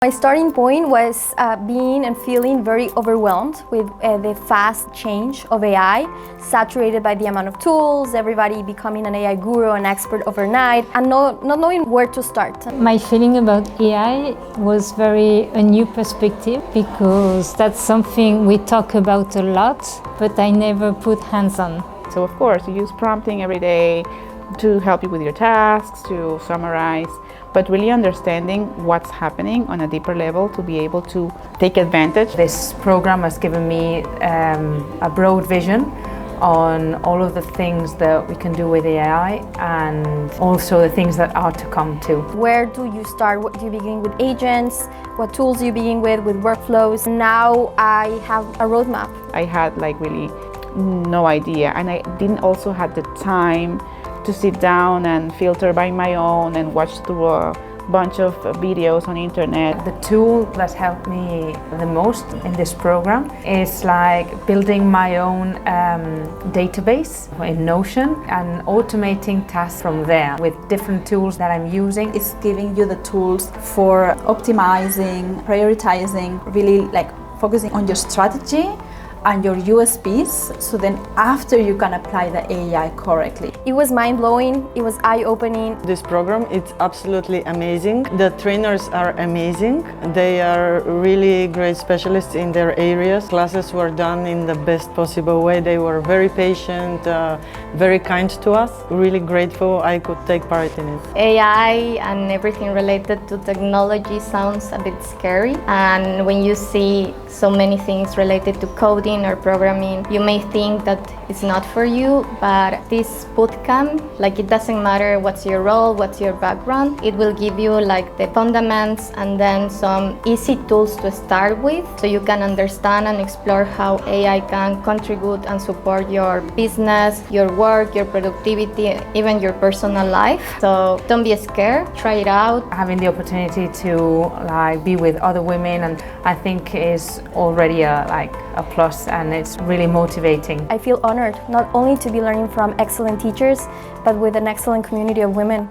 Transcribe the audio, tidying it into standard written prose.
My starting point was being and feeling very overwhelmed with the fast change of AI, saturated by the amount of tools, everybody becoming an AI guru, an expert overnight, and not knowing where to start. My feeling about AI was a new perspective, because that's something we talk about a lot, but I never put hands on. So of course, you use prompting every day to help you with your tasks, to summarize, but really understanding what's happening on a deeper level to be able to take advantage. This program has given me a broad vision on all of the things that we can do with AI and also the things that are to come too. Where do you start? What do you begin with agents? What tools do you begin with workflows? Now I have a roadmap. I had really no idea, and I didn't also have the time to sit down and filter by my own and watch through a bunch of videos on internet. The tool that helped me the most in this program is building my own database in Notion and automating tasks from there with different tools that I'm using. It's giving you the tools for optimizing, prioritizing, really focusing on your strategy and your USPs, so then after you can apply the AI correctly. It was mind-blowing, it was eye-opening. This program, it's absolutely amazing. The trainers are amazing. They are really great specialists in their areas. Classes were done in the best possible way. They were very patient, very kind to us. Really grateful I could take part in it. AI and everything related to technology sounds a bit scary, and when you see so many things related to coding or programming, you may think that it's not for you, but this bootcamp, it doesn't matter what's your role, what's your background, it will give you the fundamentals and then some easy tools to start with, so you can understand and explore how AI can contribute and support your business, your work, your productivity, even your personal life. So don't be scared, try it out. Having the opportunity to be with other women, and I think is already a plus, and it's really motivating. I feel honored not only to be learning from excellent teachers, but with an excellent community of women.